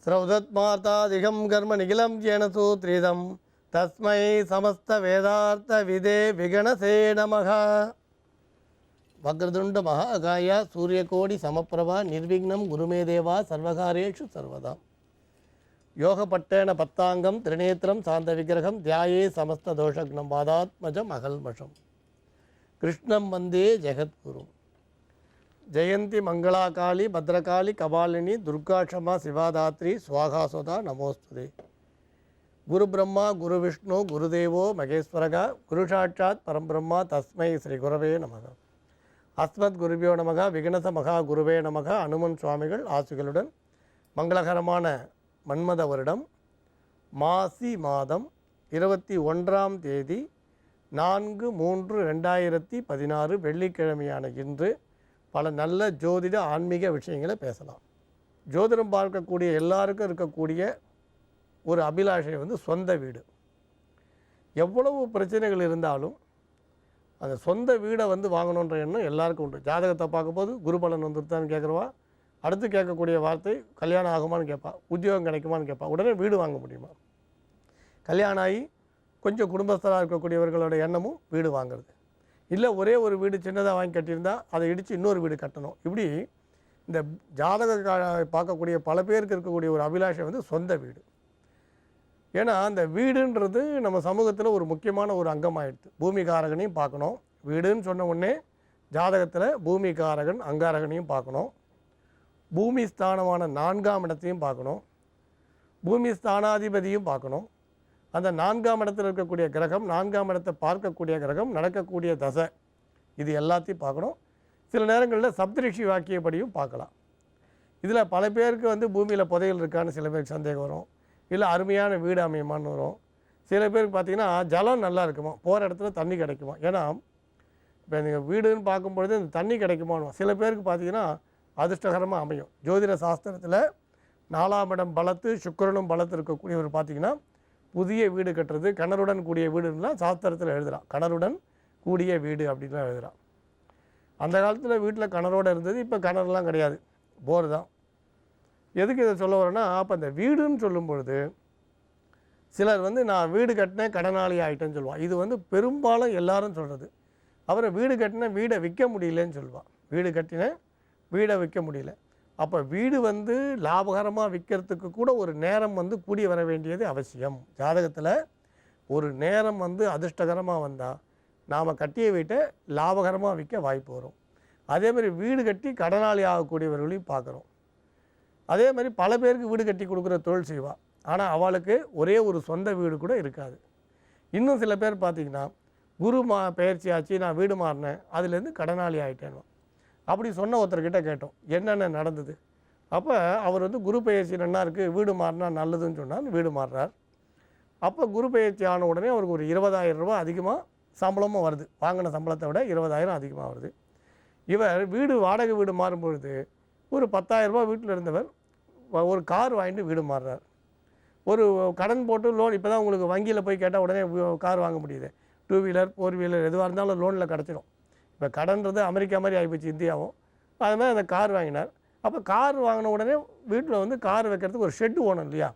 ஸ்ரௌதத்மார்த்தாதிகம் கர்ம நிகிலம் ஜேன சூத்ரிதம் தஸ்மை சமஸ்த வேதார்த்த விதே விகணசே நமக. வக்ரதுண்ட மகாகாய சூரியகோடி சமப்பிரபா நிர்விக்னம் குருமே தேவா சர்வகாரேஷு சர்வதா. யோகப்பட்டேன பத்தாங்கம் திரிநேத்திரம் சாந்த விக்கிரகம் தியாயே சமஸ்த தோஷக்னம் வாதாத்மஜம் அகல்மஷம் கிருஷ்ணம் வந்தே ஜெகத்குரு. ஜெயந்தி மங்களாகாளி பத்ரகாளி கபாலினி துர்காட்சமா சிவாதாத்ரி ஸ்வாகாசுதா நமோஸ்துதே. குரு பிரம்மா குரு விஷ்ணு குருதேவோ மகேஸ்வரக குரு சாட்சாத் பரம்பிரம்மா தஸ்மை ஸ்ரீ குரவே நமக. அஸ்மத் குருபியோ நமக. விகணச மகா குருவே நமக. அனுமன் சுவாமிகள் ஆசிகளுடன் மங்களகரமான மன்மத வருடம் மாசி மாதம் 21ஆம் தேதி 4/3/2016 வெள்ளிக்கிழமையான இன்று பல நல்ல ஜோதிட ஆன்மீக விஷயங்களை பேசலாம். ஜோதிடம் பார்க்கக்கூடிய எல்லாருக்கும் இருக்கக்கூடிய ஒரு அபிலாஷை சொந்த வீடு. எவ்வளவு பிரச்சனைகள் இருந்தாலும் அந்த சொந்த வீடை வாங்கணுன்ற எண்ணம் எல்லாருக்கும் உண்டு. ஜாதகத்தை பார்க்கும்போது குரு பலன் வந்துருத்தான்னு கேட்குறவா, அடுத்து கேட்கக்கூடிய வார்த்தை கல்யாணம் ஆகுமான்னு கேட்பா, உத்தியோகம் கிடைக்குமான்னு கேட்பா, உடனே வீடு வாங்க முடியுமா. கல்யாணம் ஆகி கொஞ்சம் குடும்பஸ்தராக இருக்கக்கூடியவர்களோட எண்ணமும் வீடு வாங்குறது. இல்லை ஒரே ஒரு வீடு சின்னதாக வாங்கி கட்டியிருந்தால் அதை இடித்து இன்னொரு வீடு கட்டணும். இப்படி இந்த ஜாதக பார்க்கக்கூடிய பல பேருக்கு இருக்கக்கூடிய ஒரு அபிலாஷை சொந்த வீடு. ஏன்னா அந்த வீடுன்றது நம்ம சமூகத்தில் ஒரு முக்கியமான ஒரு அங்கமாகிடுது. பூமிகாரகனையும் பார்க்கணும். வீடுன்னு சொன்ன உடனே ஜாதகத்தில் பூமிகாரகன் அங்காரகனையும் பார்க்கணும். பூமி ஸ்தானமான 4ஆம் இடத்தையும் பார்க்கணும். பூமி ஸ்தானாதிபதியும் பார்க்கணும். அந்த 4ஆம் இடத்தில் இருக்கக்கூடிய கிரகம், 4ஆம் இடத்தை பார்க்கக்கூடிய கிரகம், நடக்கக்கூடிய தசை, இது எல்லாத்தையும் பார்க்கணும். சில நேரங்களில் சப்தரிஷி வாக்கியப்படியும் பார்க்கலாம். இதில் பல பேருக்கு பூமியில் புதையல் இருக்கான்னு சில பேருக்கு சந்தேகம் வரும். இல்லை அருமையான வீடு அமையுமான்னு வரும். சில பேருக்கு பார்த்திங்கன்னா ஜலம் நல்லா இருக்குமா, போகிற இடத்துல தண்ணி கிடைக்குமா. ஏன்னா இப்போ நீங்கள் வீடுன்னு பார்க்கும்பொழுது இந்த தண்ணி கிடைக்குமான்னு சில பேருக்கு பார்த்திங்கன்னா அதிர்ஷ்டகரமாக அமையும். ஜோதிட சாஸ்திரத்தில் 4ஆம் இடம் பலத்து சுக்கிரனும் பலத்து இருக்கக்கூடியவர் பார்த்திங்கன்னா புதிய வீடு கட்டுறது, கிணறுடன் கூடிய வீடுலாம் சாஸ்திரத்தில் எழுதுகிறான். கிணறுடன் கூடிய வீடு அப்படின்லாம் எழுதுகிறான். அந்த காலத்தில் வீட்டில் கிணறோடு இருந்தது, இப்போ கிணறுலாம் கிடையாது, போர் தான். எதுக்கு இதை சொல்ல வரேன்னா, அப்போ அந்த வீடுன்னு சொல்லும் பொழுது சிலர் நான் வீடு கட்டினேன் கடனாளி ஆகிட்டேன்னு சொல்லுவான். இது பெரும்பாலும் எல்லாரும் சொல்கிறது. அப்புறம் வீடு கட்டினேன் வீடை விற்க முடியலன்னு சொல்லுவான். வீடு கட்டினேன் வீடை விற்க முடியல. அப்போ வீடு லாபகரமாக விற்கிறதுக்கு கூட ஒரு நேரம் கூடி வர வேண்டியது அவசியம். ஜாதகத்தில் ஒரு நேரம் அதிர்ஷ்டகரமாக வந்தால் நாம் கட்டிய வீட்டை லாபகரமாக விற்க வாய்ப்பு வரும். அதேமாதிரி வீடு கட்டி கடனாளி ஆகக்கூடியவர்களையும் பார்க்குறோம். அதே மாதிரி பல பேருக்கு வீடு கட்டி கொடுக்குற தொழில் செய்வாள். ஆனால் அவளுக்கு ஒரே ஒரு சொந்த வீடு கூட இருக்காது. இன்னும் சில பேர் பார்த்திங்கன்னா குரு பயிற்சி ஆச்சு, நான் வீடு மாறினேன், அதுலேருந்து கடனாளி ஆகிட்டேன். அப்படி சொன்ன ஒருத்தர்கிட்ட கேட்டோம் என்னென்ன நடந்தது. அப்போ அவர் குரு பயிற்சி நல்லா இருக்குது, வீடு மாறினா நல்லதுன்னு சொன்னார். வீடு மாறுறார். அப்போ குரு பயிற்சி ஆன உடனே அவருக்கு ஒரு 20,000 ரூபா அதிகமாக சம்பளமும் வருது. வாங்கின சம்பளத்தை விட 20,000 அதிகமாக வருது. இவர் வீடு வாடகை வீடு மாறும்பொழுது ஒரு 10,000 ரூபா வீட்டில் இருந்தவர் ஒரு கார் வாங்கிட்டு வீடு மாறுறார். ஒரு கடன் போட்டு லோன், இப்போ தான் உங்களுக்கு வங்கியில் போய் கேட்டால் உடனே கார் வாங்க முடியுது. 2 வீலர் 4 வீலர் எதுவாக இருந்தாலும் லோனில் கிடச்சிடும். இப்போ கடன்றது அமெரிக்கா மாதிரி ஆகிப்போச்சு இந்தியாவும். அது மாதிரி அந்த கார் வாங்கினார். அப்போ கார் வாங்கின உடனே வீட்டில் கார் வைக்கிறதுக்கு ஒரு ஷெட்டு ஓணும் இல்லையா.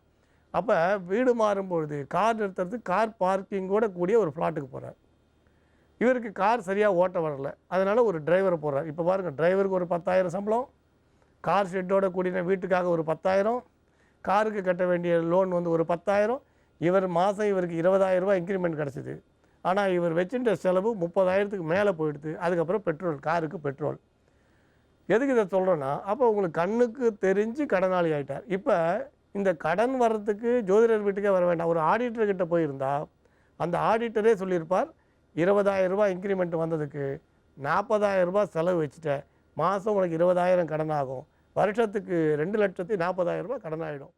அப்போ வீடு மாறும்பொழுது கார் நிறுத்துறதுக்கு கார் பார்க்கிங்கோட கூடிய ஒரு ஃப்ளாட்டுக்கு போகிறார். இவருக்கு கார் சரியாக ஓட்ட வரல, அதனால் ஒரு டிரைவரை போடுறார். இப்போ பாருங்கள், டிரைவருக்கு ஒரு 10,000 சம்பளம், கார் ஷெட்டோட கூடிய வீட்டுக்காக ஒரு 10,000, காருக்கு கட்ட வேண்டிய லோன் ஒரு 10,000. இவர் மாதம் இவருக்கு 20,000 ரூபா இன்க்ரிமெண்ட் கிடச்சிது. ஆனால் இவர் வச்சுட்ட செலவு 30,000க்கு மேலே போயிடுது. அதுக்கப்புறம் பெட்ரோல், காருக்கு பெட்ரோல். எதுக்கு இதை சொல்கிறேன்னா, அப்போ உங்களுக்கு கண்ணுக்கு தெரிஞ்சு கடனாளி ஆகிட்டார். இப்போ இந்த கடன் வர்றதுக்கு ஜோதிடர் வீட்டுக்கே வர வேண்டாம், ஒரு ஆடிட்டர்கிட்ட போயிருந்தால் அந்த ஆடிட்டரே சொல்லியிருப்பார் 20,000 ரூபா இன்க்ரிமெண்ட் வந்ததுக்கு 40,000 ரூபா செலவு வச்சுட்டேன், மாதம் உனக்கு 20,000 கடன் ஆகும், வருஷத்துக்கு 2,40,000 ரூபா கடன் ஆகிடும்.